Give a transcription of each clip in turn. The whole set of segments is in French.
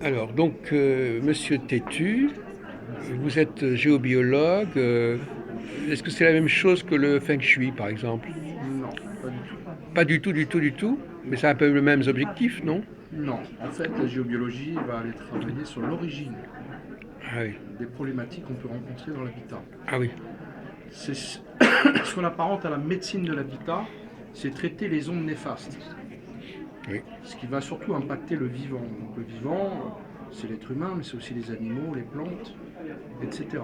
Alors, donc, Monsieur Tétu, vous êtes géobiologue. Est-ce que c'est la même chose que le Feng Shui, par exemple? Non, pas du tout. Pas du tout, du tout, du tout. Mais c'est un peu les mêmes objectifs, non? Non, en fait, la géobiologie va aller travailler sur l'origine Ah oui, des problématiques qu'on peut rencontrer dans l'habitat. ah oui, C'est ce qu'on apparente à la médecine de l'habitat, c'est traiter les ondes néfastes, oui. ce qui va surtout impacter le vivant. Donc le vivant, c'est l'être humain, mais c'est aussi les animaux, les plantes, etc.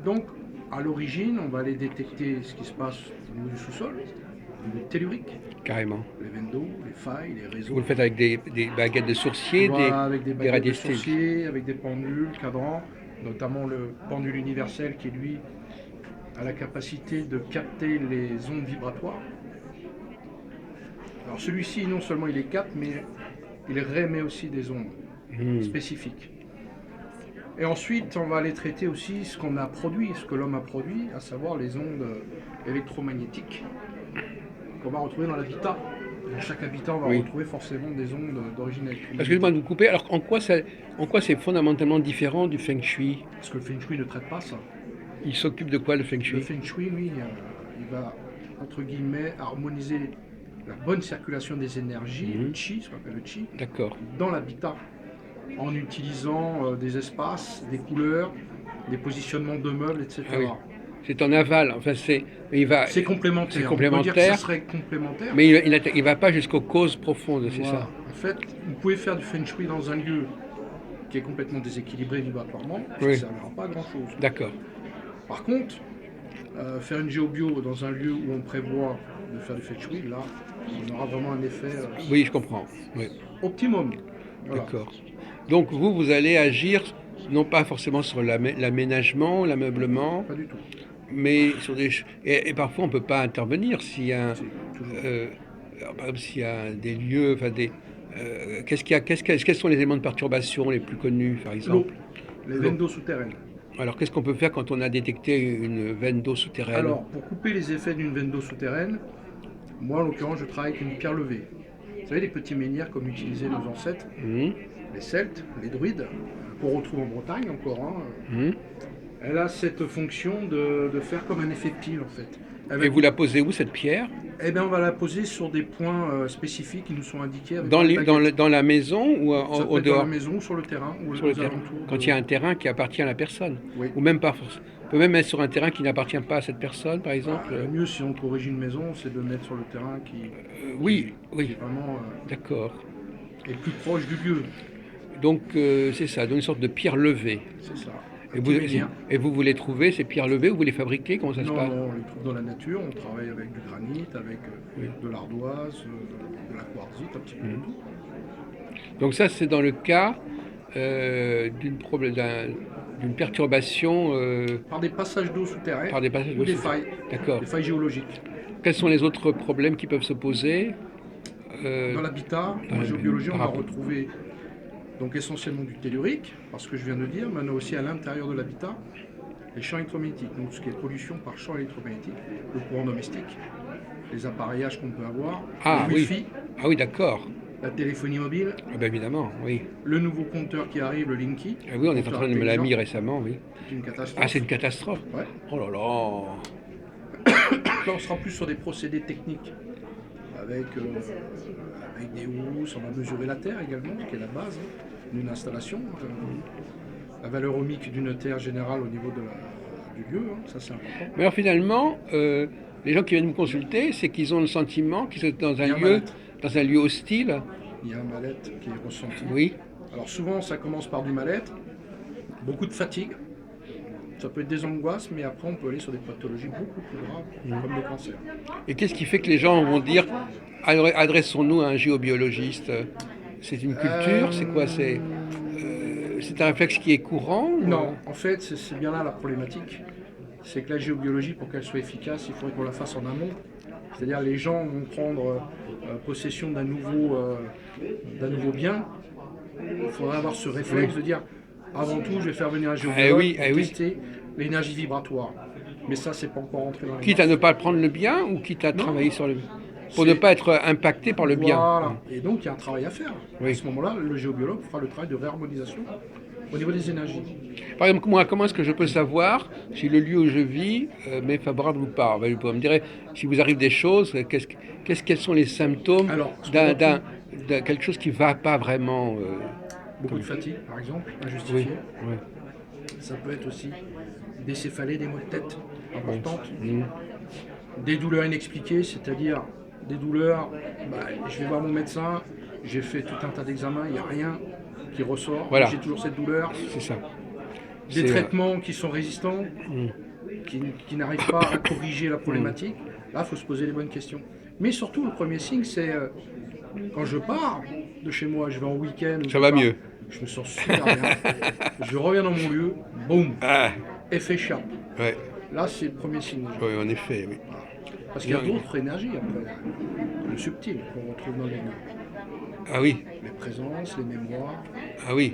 Donc, à l'origine, on va aller détecter ce qui se passe au niveau du sous-sol, au niveau tellurique, Carrément. les veines d'eau, les failles, les Vous le réseaux. faites avec des baguettes de sourcier, Voilà, avec des des baguettes de radiesthésies. sourcier, avec des pendules, cadrans, notamment le pendule universel qui, lui, a la capacité de capter les ondes vibratoires. Alors celui-ci, non seulement il les capte, mais il réémet aussi des ondes Hmm. spécifiques. Et ensuite, on va aller traiter aussi ce qu'on a produit, ce que l'homme a produit, à savoir les ondes électromagnétiques qu'on va retrouver dans l'habitat. Dans chaque habitat, on va Oui. retrouver forcément des ondes d'origine Excusez-moi de électromagnétique. vous couper. Alors, en quoi c'est fondamentalement différent du Feng Shui? Parce que le Feng Shui ne traite pas ça. Il s'occupe de quoi, le Feng Le Shui? Feng Shui, lui, il va, entre guillemets, harmoniser la bonne circulation des énergies, le Mhm. chi, ce qu'on appelle le chi, D'accord. dans l'habitat, en utilisant des espaces, des couleurs, des positionnements de meubles, Ah oui. etc. C'est en aval. Enfin, il va, C'est c'est complémentaire. On peut dire que ça complémentaire, serait complémentaire. mais il va pas jusqu'aux causes profondes, c'est ça? Voilà. En fait, vous pouvez faire du Feng Shui dans un lieu qui est complètement déséquilibré vibratoirement, ça ne Oui. servira pas à grand chose. D'accord. Par contre, faire une géobio dans un lieu où on prévoit de faire du Feng Shui, là, on aura vraiment un effet Oui, je comprends. Oui. optimum. Voilà. D'accord. Donc vous allez agir non pas forcément sur l'aménagement, l'ameublement, Pas du tout. mais sur et parfois on peut pas intervenir s'il y a, Si, toujours. euh, alors, par exemple, s'il y a des lieux, enfin qu'est-ce qu'il y a, quels sont les éléments de perturbation les plus connus, par L'eau, exemple? les L'eau. veines d'eau souterraines. Alors qu'est-ce qu'on peut faire quand on a détecté une veine d'eau souterraine? Alors, pour couper les effets d'une veine d'eau souterraine, moi en l'occurrence, je travaille avec une pierre levée. Vous savez, les petits menhirs comme utilisaient nos ancêtres, Mhm. les Celtes, les druides, qu'on retrouve en Bretagne encore. Hein. Mhm. Elle a cette fonction de faire comme un effet pile en fait. Elle va Et vous couper. la posez où, cette pierre? Eh bien, on va la poser sur des points spécifiques qui nous sont indiqués par les baguettes. Dans la maison ou Ça peut au être dans la dehors? maison, sur le terrain ou Sur le aux terrain. alentours Quand il y de. a un terrain qui appartient à la personne. Oui. Ou même pas forcément. On peut même être sur un terrain qui n'appartient pas à cette personne, par Bah, exemple. le mieux, si on corrige une maison, c'est de mettre sur le terrain Oui, qui oui, est vraiment d'accord. est plus proche du lieu. Donc c'est ça, donc une sorte de pierre levée. C'est ça. Un Et petit vous, menhir. vous les trouvez, ces pierres levées, ou vous les fabriquez? Comment ça se Non, passe? non, on les trouve dans la nature. On travaille avec du granit, avec Oui. de l'ardoise, de la quartzite, un petit peu de Mhm. tout. Donc ça, c'est dans le cas d'une perturbation Par des passages d'eau souterrains par des passages ou d'eau souterrains. D'accord. des failles géologiques. Quels sont les autres problèmes qui peuvent se poser euh, Dans l'habitat, dans en géobiologie, on par va rapport... retrouver donc essentiellement du tellurique, parce que je viens de dire, mais on a aussi à l'intérieur de l'habitat les champs électromagnétiques, donc ce qui est pollution par champ électromagnétique, le courant domestique, les appareillages qu'on peut avoir, Ah le oui, Wi-Fi, ah oui, d'accord. la téléphonie mobile, Ah ben évidemment, oui. le nouveau compteur qui arrive, le Linky, Ah oui, on est en compteur train de me l'a intelligent, mis récemment, oui. c'est une Ah, c'est catastrophe. une catastrophe. Ouais. Oh là là. Là, on sera plus sur des procédés techniques, avec, avec des housses, on va mesurer la terre également, qui est la base d'une installation. La valeur ohmique d'une terre générale au niveau du lieu, hein, ça c'est important. Mais alors finalement, les gens qui viennent me consulter, c'est qu'ils ont le sentiment qu'ils sont Il y a un mal-être. dans un lieu hostile. Il y a un mal-être qui est ressenti. Oui. Alors souvent ça commence par du mal-être, beaucoup de fatigue, ça peut être des angoisses, mais après on peut aller sur des pathologies beaucoup plus graves, comme le cancer. Et qu'est-ce qui fait que les gens vont dire adressons-nous à un géobiologiste? C'est une culture? C'est quoi? C'est un réflexe qui est courant Non, en fait c'est bien là la problématique. C'est que la géobiologie, pour qu'elle soit efficace, il faudrait qu'on la fasse en amont. C'est-à-dire les gens vont prendre possession d'un nouveau bien. Il faudrait avoir ce Oui. réflexe de dire, avant tout, je vais faire venir un Eh géobiologue oui, pour eh oui. tester l'énergie vibratoire. Mais ça, c'est pas encore rentré dans les Quitte à ne mœurs. pas prendre le bien ou quitte à Non, travailler sur le... pour ne pas être impacté par le bien. Voilà. Et donc, il y a un travail à faire. Oui. À ce moment-là, le géobiologue fera le travail de réharmonisation au niveau des énergies. Par exemple, moi, comment est-ce que je peux savoir si le lieu où je vis m'est favorable ou pas? Ben, vous me direz, si vous arrive des choses, quels sont les symptômes Alors, ce qu'on d'un, retrouve, quelque chose qui ne va pas vraiment beaucoup de fatigue, par exemple, Oui, injustifiée. oui, Ça peut être aussi des céphalées, des maux de tête oui. importantes. Mhm. Des douleurs inexpliquées, c'est-à-dire des douleurs, je vais voir mon médecin, j'ai fait tout un tas d'examens, il n'y a rien qui ressort, mais Voilà. j'ai toujours cette douleur. C'est ça. Des C'est, traitements qui sont résistants, mm, qui n'arrivent pas à corriger la problématique. Là, il faut se poser les bonnes questions. Mais surtout, le premier signe, c'est quand je pars de chez moi, je vais en week-end, ou Ça je va pars, mieux. je me sens super bien. Je reviens dans mon lieu, boum, Ah, effet chape. ouais, Là, c'est le premier signe déjà. oui, en effet, oui. Voilà. Parce qu'il y a d'autres énergies après, le subtil qu'on retrouve dans les lieux. Ah oui, Les présences, les mémoires. ah oui.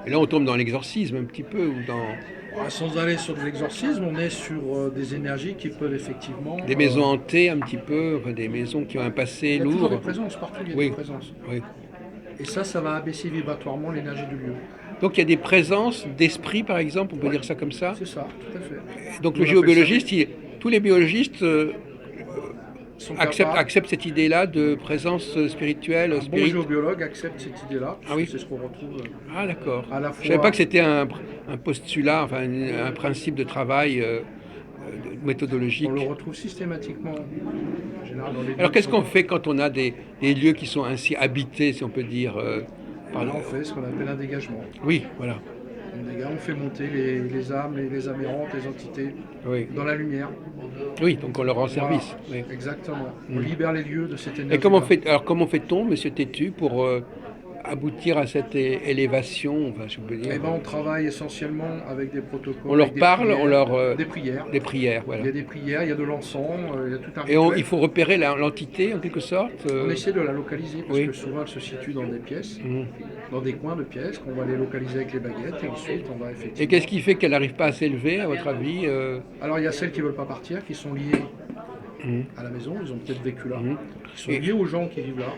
Et là, on tombe dans l'exorcisme un petit peu, ou dans Sans aller sur de l'exorcisme, on est sur des énergies qui peuvent effectivement... des maisons hantées un petit peu, enfin, des maisons qui ont un passé il y a toujours des lourd. présences, partout il y a Oui, des présences. oui. Et ça va abaisser vibratoirement l'énergie du lieu. Donc il y a des présences d'esprit, par exemple, on peut Ouais. dire ça comme ça. C'est ça, tout à fait. Donc Nous, le on appelle géobiologiste, tous les biologistes ça- sont capables- acceptent cette idée-là de présence spirituelle, Un bon spirit. géobiologue accepte cette idée-là, Ah puisque oui. c'est ce qu'on retrouve Ah d'accord. à la Je savais fois... pas que c'était un postulat, enfin un principe de travail On méthodologique. le retrouve systématiquement, en général, dans les lieux Alors qui qu'est-ce sont- qu'on fait quand on a des lieux qui sont ainsi habités, si on peut dire par Là, on fait ce qu'on appelle un dégagement. Oui, voilà. On fait monter les âmes, les âmes errantes, les entités Oui. dans la lumière. Oui, donc on leur rend Voilà. service. Oui. Exactement. On libère les lieux de cette énergie. Et comment fait-on, Monsieur Tétu, pour aboutir à cette élévation, enfin, si on peut dire. Eh ben, on travaille essentiellement avec des protocoles. On leur avec des parle, prières, on leur des prières. des prières, Il voilà. y a des prières, il y a de l'encens, il y a tout un Et rituel. il faut repérer l'entité en quelque sorte. On essaie de la localiser parce oui. que souvent elle se situe dans des pièces, Mhm. dans des coins de pièces qu'on va les localiser avec les baguettes et ensuite on va effectivement. Et qu'est-ce qui fait qu'elle n'arrive pas à s'élever, à votre avis Alors il y a celles qui ne veulent pas partir, qui sont liées Mhm. à la maison, ils ont peut-être vécu là, Mhm. qui sont liées aux gens qui vivent là.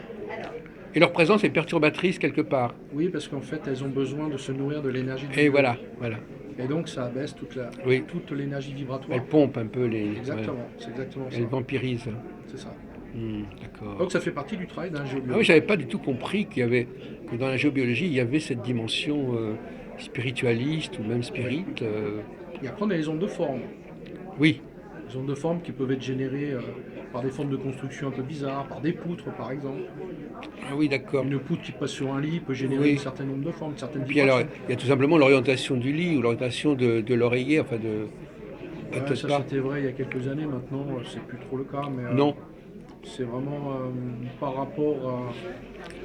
Et leur présence est perturbatrice quelque part. Oui, parce qu'en fait elles ont besoin de se nourrir de l'énergie du Et lieu. voilà. Et donc ça abaisse Oui. toute l'énergie vibratoire. Elle pompe un peu les. Exactement, ouais. c'est exactement ça. Elle vampirise. C'est ça. D'accord. Donc ça fait partie du travail d'un Ah oui, géobiologue. j'avais pas du tout compris que dans la géobiologie il y avait cette dimension spiritualiste ou même spirit. Et après on a les ondes de forme. Oui. Les ondes de forme qui peuvent être générées par des formes de construction un peu bizarres, par des poutres par exemple. Ah oui, d'accord. Une poutre qui passe sur un lit peut générer Oui. une certaine nombre de formes, une certaine Puis alors, vibration. il y a tout simplement l'orientation du lit ou l'orientation de l'oreiller, enfin de. Ouais, peut-être ça pas. c'était vrai il y a quelques années, maintenant c'est plus trop le cas, mais Non. c'est vraiment par rapport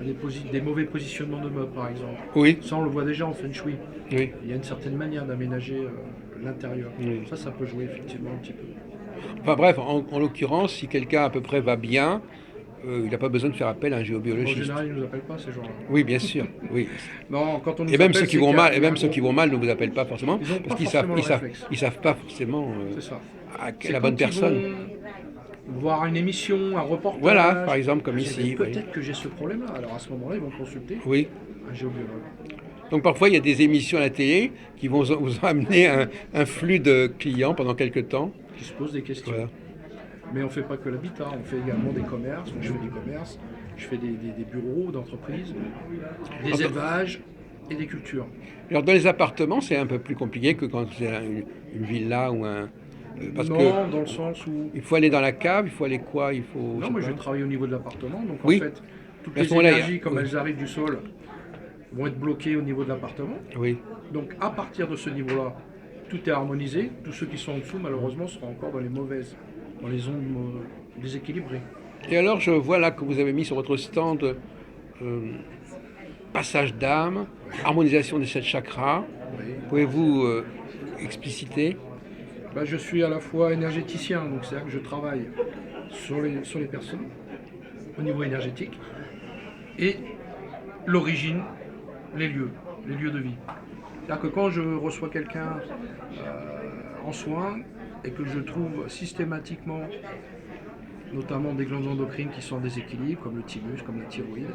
à des mauvais positionnements de meubles par exemple. Oui. Ça on le voit déjà en feng shui. Oui. Il y a une certaine manière d'aménager l'intérieur. Oui. Ça peut jouer effectivement un petit peu. Enfin bref, en l'occurrence, si quelqu'un à peu près va bien, il n'a pas besoin de faire appel à un En géobiologiste. général, ils ne nous appellent pas ces gens-là. Oui, bien sûr. Oui. Non, quand on nous Et même appelle, ceux qui c'est vont qu'il y a- mal, et il y a même un ceux bon- qui vont mal ne vous appellent pas forcément Ils ont parce pas qu'ils forcément le savent, réflexe. ils savent pas forcément C'est ça. la bonne personne. Voir une émission, un reportage. Voilà, par exemple, comme Ils ici, disent, oui. Peut-être que j'ai ce problème-là. Alors à ce moment-là, ils vont consulter Oui. un géobiologue. Donc parfois il y a des émissions à la télé qui vont vous amener un flux de clients pendant quelques temps. Qui se posent des questions. Voilà. Mais on ne fait pas que l'habitat, on fait également des commerces. Moi, je fais du commerce, je fais des bureaux d'entreprise, des Enfin, élevages et des cultures. Alors dans les appartements, c'est un peu plus compliqué que quand c'est une villa ou un. Parce Non, que dans le sens où... il faut aller dans la cave, il faut aller quoi? Il faut. Non, sais moi pas. je travaille au niveau de l'appartement, donc Oui. en fait, toutes À ce les moment-là, il y a- énergies, comme oui. elles arrivent du sol, vont être bloquées au niveau de l'appartement. Oui. Donc à partir de ce niveau-là, tout est harmonisé. Tous ceux qui sont en dessous, malheureusement, seront encore dans les mauvaises, dans les ondes déséquilibrées. Et alors je vois là que vous avez mis sur votre stand passage d'âme, harmonisation des 7 chakras. Oui. Pouvez-vous expliciter? Ben, je suis à la fois énergéticien, donc c'est-à-dire que je travaille sur les personnes au niveau énergétique et l'origine, les lieux de vie. C'est-à-dire que quand je reçois quelqu'un en soins et que je trouve systématiquement notamment des glandes endocrines qui sont en déséquilibre, comme le thymus, comme la thyroïde,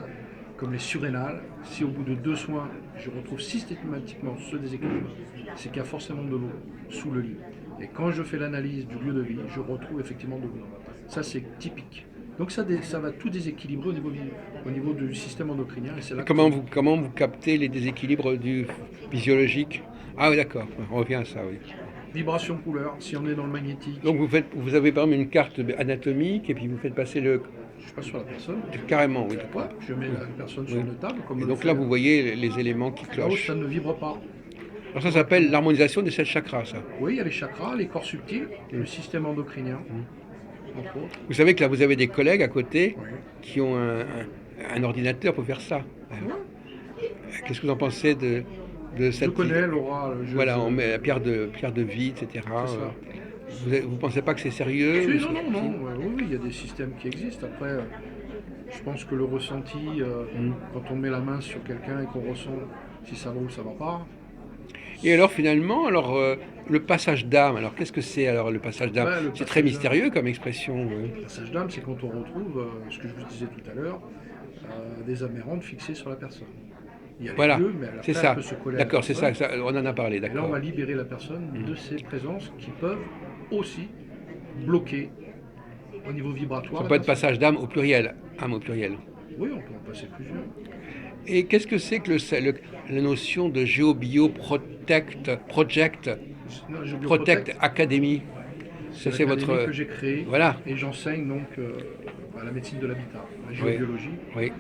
comme les surrénales. Si au bout de 2 soins, je retrouve systématiquement ce déséquilibre, c'est qu'il y a forcément de l'eau sous le lit. Et quand je fais l'analyse du lieu de vie, je retrouve effectivement de l'eau. Ça, c'est typique. Donc ça va tout déséquilibrer au niveau du système endocrinien. Et c'est là Comment vous captez les déséquilibres physiologiques? Ah oui, d'accord, on revient à ça, oui. vibration couleur, si on est dans le magnétique, Donc vous avez par exemple une carte anatomique et puis vous faites passer je passe sur la personne. carrément, oui, Ouais, d'accord. je mets la personne sur Oui. une table. Comme Et le donc fait- là, vous voyez les éléments qui Là où clochent. ça ne vibre pas. Alors ça s'appelle l'harmonisation des 7 chakras, ça. Oui, il y a les chakras, les corps subtils, le système endocrinien, entre autres. Vous savez que là, vous avez des collègues à côté Oui. qui ont un ordinateur pour faire ça. Ouais. Qu'est-ce que vous en pensez de Je cette... connais Laura. Voilà, on met la pierre de vie, etc. C'est ça. Vous pensez pas que c'est sérieux? Si, non. Oui, il y a des systèmes qui existent. Après, je pense que le ressenti, quand on met la main sur quelqu'un et qu'on ressent si ça va ou ça va pas. Et alors finalement, le passage d'âme, alors qu'est-ce que c'est alors le passage d'âme? Ouais, le C'est passage très d'âme. mystérieux comme expression. Le passage d'âme, c'est quand on retrouve, ce que je vous disais tout à l'heure, des amérantes fixées sur la personne. Il y a les Voilà, lieux, mais c'est après, ça. elle peut se coller à la D'accord, c'est personne. ça, on en a parlé, Et là, on d'accord. va libérer la personne de ces présences qui peuvent aussi bloquer au niveau vibratoire. Ça la peut être personne. passage d'âme au pluriel, âme au pluriel. Oui, on peut en passer plusieurs. Et qu'est-ce que c'est que la notion de GeoBio Project Non, je Protect Academy? Ça, c'est l'académie votre... que j'ai créée. Voilà, Et j'enseigne donc à la médecine de l'habitat, la Oui. géobiologie. oui.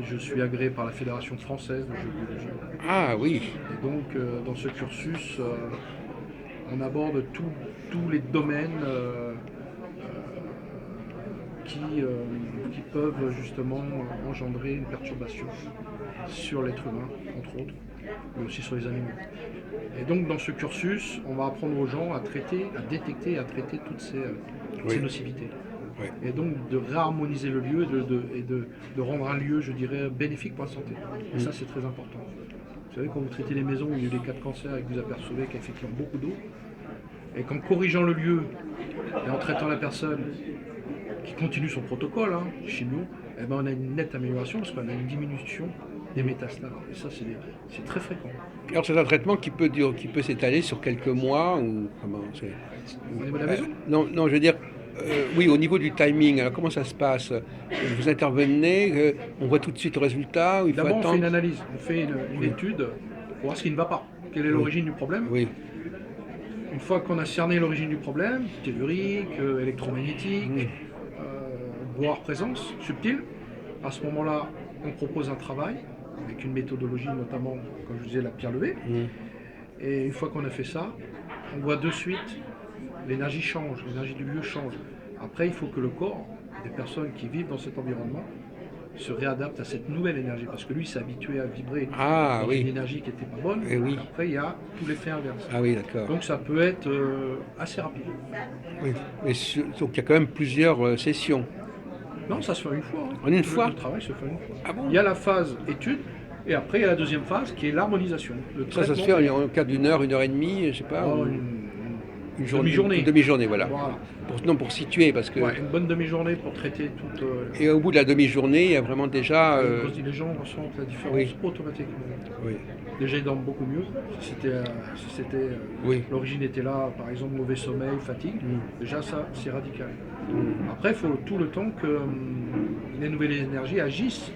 Je suis agréé par la Fédération française de géobiologie. Ah oui, Et donc, dans ce cursus, on aborde tous les domaines qui peuvent justement engendrer une perturbation sur l'être humain, entre autres, mais aussi sur les animaux. Et donc, dans ce cursus, on va apprendre aux gens à traiter, à détecter et à traiter toutes ces Oui. nocivités. Oui. Et donc de réharmoniser le lieu et de rendre un lieu, je dirais, bénéfique pour la santé. Et ça, c'est très important. Vous savez, quand vous traitez les maisons où il y a eu des cas de cancer et que vous apercevez qu'il y a effectivement beaucoup d'eau, et qu'en corrigeant le lieu et en traitant la personne qui continue son protocole, chimio, eh ben on a une nette amélioration parce qu'on a une diminution des métastases. Et ça, c'est très fréquent. alors c'est un traitement qui peut s'étaler sur quelques mois ou comment c'est... Au niveau de la maison, Non, je veux dire, oui, au niveau du timing, alors comment ça se passe? Vous intervenez, on voit tout de suite le résultat ou il faut d'abord on fait attendre? une analyse, on fait une étude pour voir ce qui ne va pas. Quelle est l'origine du problème? Oui, Une fois qu'on a cerné l'origine du problème, tellurique, électromagnétique, voire présence subtile, à ce moment-là, on propose un travail avec une méthodologie, notamment, comme je disais, la pierre levée. Et une fois qu'on a fait ça, on voit de suite l'énergie change, l'énergie du lieu change. Après, il faut que le corps des personnes qui vivent dans cet environnement se réadapte à cette nouvelle énergie, parce que lui s'est habitué à vibrer Ah, dans oui. une énergie qui n'était pas bonne. Eh oui. Après, il y a tout l'effet inverse. ah oui, d'accord. Donc ça peut être assez rapide. Oui. Mais donc il y a quand même plusieurs sessions. Non, ça se fait une fois. En une fois? Le travail se fait une fois. Ah bon? Il y a la phase étude, et après il y a la deuxième phase qui est l'harmonisation. Le Ça se traitement. fait en cadre d'une heure et demie, je sais pas, Oh, ou une journée, demi-journée. une demi-journée, voilà. Voilà. Pour situer, parce que... Ouais, une bonne demi-journée pour traiter toute. Et au bout de la demi-journée, il y a vraiment déjà... Les gens ressentent la différence oui. automatiquement. oui, Déjà, ils dorment beaucoup mieux. Si oui. l'origine était là, par exemple, mauvais sommeil, fatigue, déjà ça, c'est radical. Après, il faut tout le temps que les nouvelles énergies agissent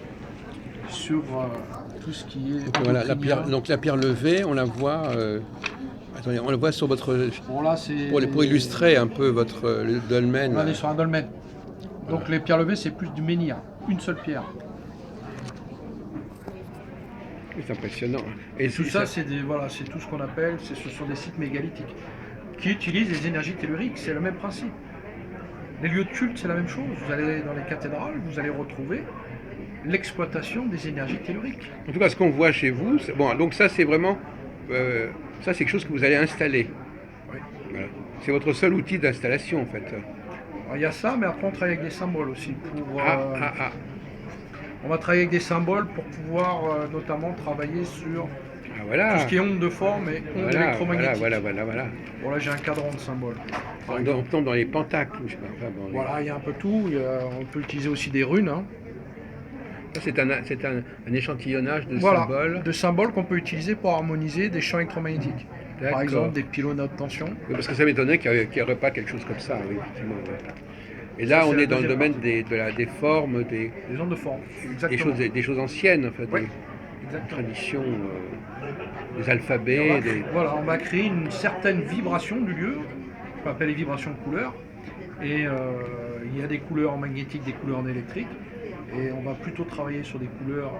sur tout ce qui est. Donc, voilà, endocrinien. donc la pierre levée, on la voit... attendez, on la voit sur votre... Bon, là, c'est. Pour illustrer un peu votre le dolmen. On est sur un dolmen. Donc les pierres levées, c'est plus du menhir, une seule pierre. C'est impressionnant. Et Tout ça, c'est tout ce qu'on appelle, ce sont des sites mégalithiques qui utilisent les énergies telluriques. C'est le même principe. Les lieux de culte, c'est la même chose. Vous allez dans les cathédrales, vous allez retrouver l'exploitation des énergies telluriques. En tout cas, ce qu'on voit chez vous, bon, donc ça c'est vraiment... ça c'est quelque chose que vous allez installer. Oui. Voilà. C'est votre seul outil d'installation en fait. Alors, il y a ça, mais après on travaille avec des symboles aussi. Ah. On va travailler avec des symboles pour pouvoir notamment travailler sur Ah, voilà. Tout ce qui est onde de forme et onde électromagnétique. Voilà. Bon, là, j'ai un cadran de symboles. par On exemple. tombe dans les pentacles, je sais pas. Enfin, bon, Voilà, il y a un peu tout. On peut utiliser aussi des runes. Hein. ça, c'est un échantillonnage de Voilà, symboles. de symboles qu'on peut utiliser pour harmoniser des champs électromagnétiques. Par D'accord. exemple, des pylônes à haute tension. Oui, parce que ça m'étonnait qu'il n'y aurait pas quelque chose comme ça, oui, effectivement. Ouais. Et là, Ça, c'est on la est dans le deuxième domaine partie. des formes, Des ondes de forme. Exactement. des choses anciennes, en fait, Oui, des exactement. traditions, des Et on va, alphabets. voilà, on va créer une certaine vibration du lieu, qu'on appelle les vibrations de couleurs. Et il y a des couleurs en magnétique, des couleurs en électrique. Et on va plutôt travailler sur des couleurs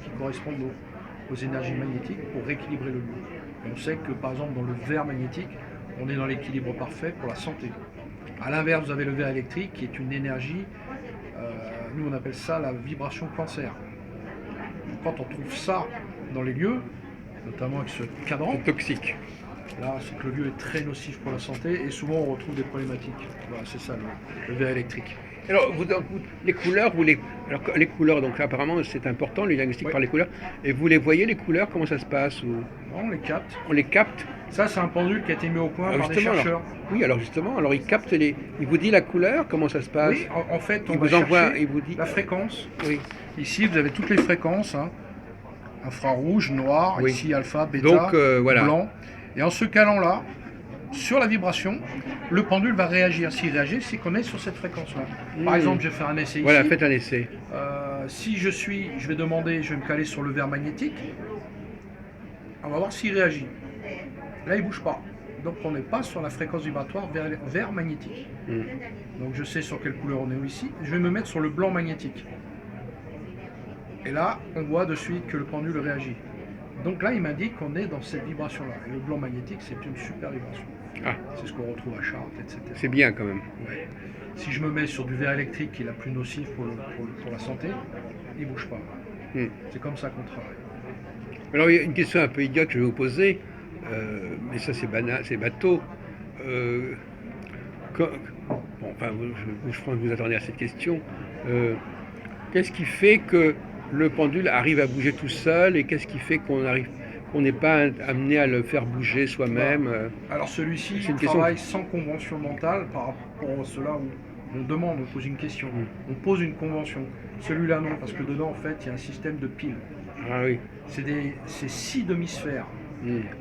qui correspondent aux énergies magnétiques pour rééquilibrer le lieu. Et on sait que par exemple dans le vert magnétique, on est dans l'équilibre parfait pour la santé. A l'inverse, vous avez le vert électrique qui est une énergie, nous on appelle ça la vibration cancer. Quand on trouve ça dans les lieux, notamment avec ce cadran, C'est toxique. là c'est que le lieu est très nocif pour la santé et souvent on retrouve des problématiques. Voilà, c'est ça le vert électrique. Alors, les couleurs, alors, les couleurs, donc apparemment c'est important, le diagnostic Oui. par les couleurs. Et vous les voyez, les couleurs, comment ça se passe On les capte. On les capte. Ça c'est un pendule qui a été mis au point Alors, par des justement, chercheurs. oui, alors justement, alors il capte il vous dit la couleur, comment ça se passe Oui, en fait on Il va vous envoie, chercher il vous dit. la fréquence. Oui. Ici vous avez toutes les fréquences, hein. Infrarouge, noir, Oui. ici alpha, bêta, Donc, voilà. blanc. Et en se calant là, sur la vibration, le pendule va réagir. S'il réagit, c'est qu'on est sur cette fréquence-là. Par exemple, je vais faire un essai Voilà, ici. faites un essai. Si je vais demander, je vais me caler sur le vert magnétique. On va voir s'il réagit. Là, il ne bouge pas. Donc, on n'est pas sur la fréquence vibratoire vert magnétique. Donc, je sais sur quelle couleur on est ici. Je vais me mettre sur le blanc magnétique. Et là, on voit de suite que le pendule réagit. Donc là, il m'indique qu'on est dans cette vibration-là. Et le blanc magnétique, c'est une super vibration. Ah, C'est ce qu'on retrouve à Chartres, etc. c'est bien quand même. Ouais. Si je me mets sur du vert électrique, qui est la plus nocive pour la santé, il ne bouge pas. C'est comme ça qu'on travaille. Alors, il y a une question un peu idiote que je vais vous poser, mais ça c'est banal, c'est bateau. Bon, enfin, je pense que vous attendez à cette question. Qu'est-ce qui fait que le pendule arrive à bouger tout seul et qu'est-ce qui fait qu'on n'est pas amené à le faire bouger soi-même Alors celui-ci C'est une travaille sans convention mentale par rapport à cela où on demande, on pose une question, on pose une convention. Celui-là non, parce que dedans en fait il y a un système de piles. Ah oui. C'est 6 demi-sphères.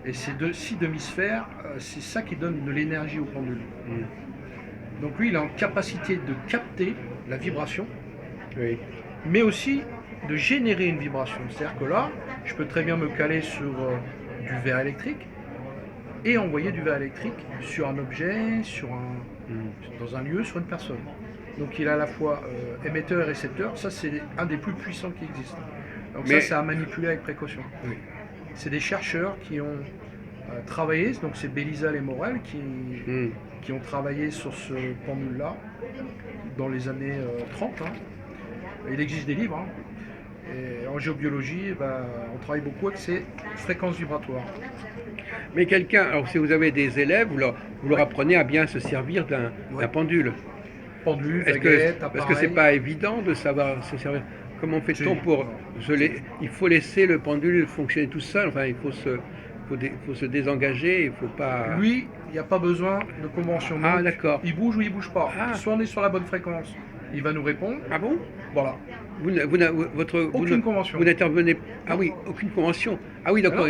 Et ces 6 demi-sphères, c'est ça qui donne de l'énergie au pendule. Donc lui il est en capacité de capter la vibration, Oui. mais aussi de générer une vibration. C'est-à-dire que là, je peux très bien me caler sur du verre électrique et envoyer du verre électrique sur un objet, dans un lieu, sur une personne. Donc il a à la fois émetteur et récepteur. Ça, c'est un des plus puissants qui existent. Donc ça, c'est à manipuler avec précaution. Oui. C'est des chercheurs qui ont travaillé, donc c'est Bélizal et Morel qui ont travaillé sur ce pendule-là dans les années 30. Hein. Il existe des livres. Hein. Et en géobiologie, on travaille beaucoup avec ces fréquences vibratoires. Mais alors si vous avez des élèves, vous leur apprenez à bien se servir d'un pendule. Pendule, Parce baguette, que c'est pas évident de savoir se servir. Comment fait-on pour il faut laisser le pendule fonctionner tout seul. Enfin, il faut se désengager. Il faut pas. Lui, il n'y a pas besoin de convention. Ah d'accord. Il bouge ou il bouge pas. Ah. Soit on est sur la bonne fréquence, il va nous répondre. Ah bon? Voilà. Aucune convention. Vous n'intervenez. Ah oui, aucune convention. Ah oui, d'accord.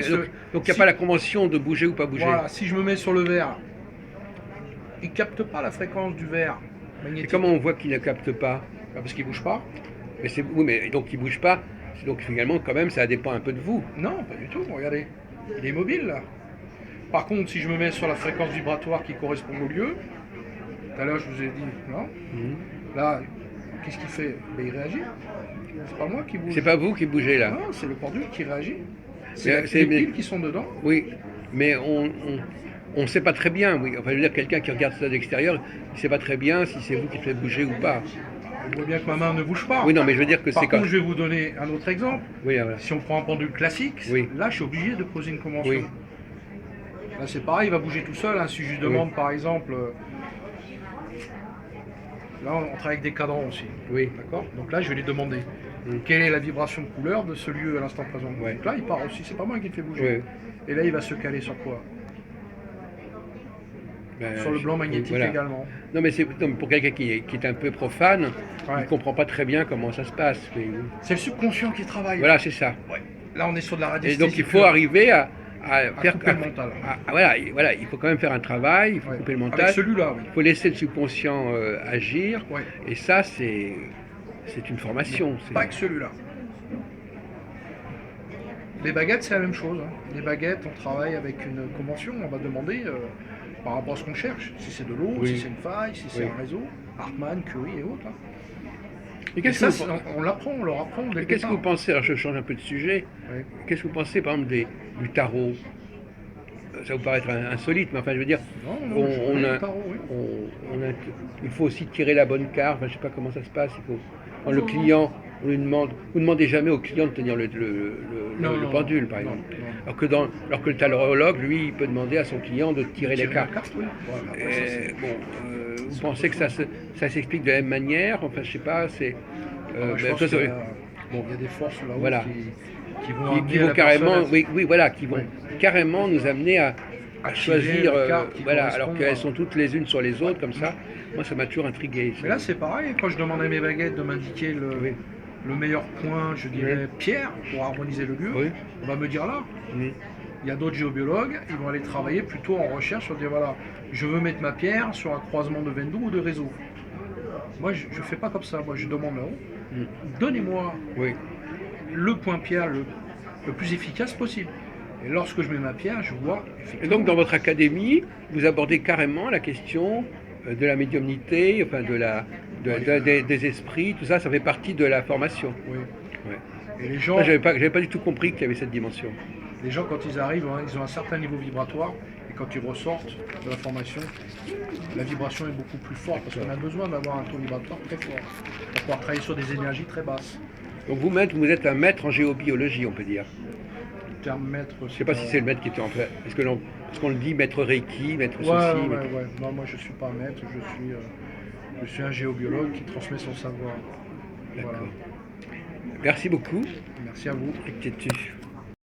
Donc il n'y a pas la convention de bouger ou pas bouger. Voilà. Si je me mets sur le verre, il capte pas la fréquence du verre magnétique. Et comment on voit qu'il ne capte pas? Parce qu'il bouge pas. Oui, mais donc il bouge pas. Donc finalement, quand même, ça dépend un peu de vous. Non, pas du tout. Regardez, il est mobile là. Par contre, si je me mets sur la fréquence vibratoire qui correspond au lieu, tout à l'heure je vous ai dit, non. Là, qu'est-ce qu'il fait? Il réagit. C'est pas moi qui bouge. C'est pas vous qui bougez là. Non, c'est le pendule qui réagit. C'est C'est les piles qui sont dedans. Oui, mais on ne sait pas très bien. Oui. Enfin, je veux dire, quelqu'un qui regarde ça de l'extérieur, il ne sait pas très bien si c'est vous qui le faites bouger ou pas. On voit bien que ma main ne bouge pas. Oui, non, mais je veux dire que Par c'est contre, comme. je vais vous donner un autre exemple. Oui, voilà. Si on prend un pendule classique, là, je suis obligé de poser une convention. Oui. Là, c'est pareil, il va bouger tout seul. Hein. Si je lui demande, par exemple, là, on travaille avec des cadrans aussi. Oui. D'accord. Donc là, je vais lui demander. Quelle est la vibration de couleur de ce lieu à l'instant présent. Ouais. Donc là, il part aussi, c'est pas moi qui le fais bouger. Ouais. Et là, il va se caler sur quoi? Ben, Sur le blanc magnétique voilà. également. Non, mais non, mais pour quelqu'un qui est un peu profane, il Ouais. ne comprend pas très bien comment ça se passe. C'est le subconscient qui travaille. Voilà, c'est ça. Ouais. Là, on est sur de la Et radiesthésie. donc il faut arriver à faire couper le mental. voilà, il faut quand même faire un travail, il faut Ouais. couper le mental, Avec celui-là, oui. il faut laisser le subconscient agir, Ouais. et ça c'est une formation. Pas que celui-là. Les baguettes, c'est la même chose. Hein. Les baguettes, on travaille avec une convention. On va demander par rapport à ce qu'on cherche. Si c'est de l'eau, Oui. si c'est une faille, si c'est Oui. un réseau. Hartmann, Curie et autres. Hein. Et Et qu'est-ce ça, que on l'apprend, on leur apprend. Dès le qu'est-ce que départ. vous pensez, alors je change un peu de sujet, Ouais. qu'est-ce que vous pensez par exemple du tarot? Ça vous paraît être insolite, mais enfin je veux dire, Non, on- non, je on connais a- le tarot, oui. il faut aussi tirer la bonne carte, enfin, je sais pas comment ça se passe, quand le client, on lui demande, vous ne demandez jamais au client de tenir le Non, pendule par non, exemple. non. Alors que le tarologue, lui, il peut demander à son client de tirer les la cartes. carte, oui. Voilà, après, ça, c'est- Vous pensez que ça s'explique de la même manière? Enfin, je sais pas, c'est. Je Ben, pense ça, qu'il y c'est- a, il y a des forces là-haut Voilà. qui vont qui amener vont la carrément, personne à- oui, voilà, qui vont Ouais. carrément nous amener à Activer choisir, les cartes qui voilà, correspondent alors qu'elles à- sont toutes les unes sur les autres comme ça. Moi, ça m'a toujours intrigué. Mais là, c'est pareil. Quand je demande à mes baguettes de m'indiquer Oui. le meilleur point, je dirais Oui. pierre, pour harmoniser le lieu, Oui. on va me dire là. Mm. Il y a d'autres géobiologues, ils vont aller travailler plutôt en recherche sur dire voilà, je veux mettre ma pierre sur un croisement de Vendoux ou de réseau. Moi, je ne fais pas comme ça. Moi, je demande là-haut, donnez-moi Oui. le point pierre le plus efficace possible. Et lorsque je mets ma pierre, je vois. Et donc, dans votre académie, vous abordez carrément la question de la médiumnité, enfin des esprits, tout ça, ça fait partie de la formation. Oui. Ouais. Et les gens, Moi, j'avais pas du tout compris qu'il y avait cette dimension. quand ils arrivent, hein, ils ont un certain niveau vibratoire. Et quand ils ressortent de la formation, la vibration est beaucoup plus forte. Parce qu'on a besoin d'avoir un taux vibratoire très fort pour pouvoir travailler sur des énergies très basses. Donc, vous êtes un maître en géobiologie, on peut dire. Le terme maître. Je ne sais pas si c'est le maître qui était en fait. Est-ce qu'on le dit maître Reiki, maître Ouais, ceci, ouais, maître- ouais. Non, moi je suis pas maître, je suis un géobiologue qui transmet son savoir. D'accord. Voilà. Merci beaucoup. Merci à vous. Et que tu-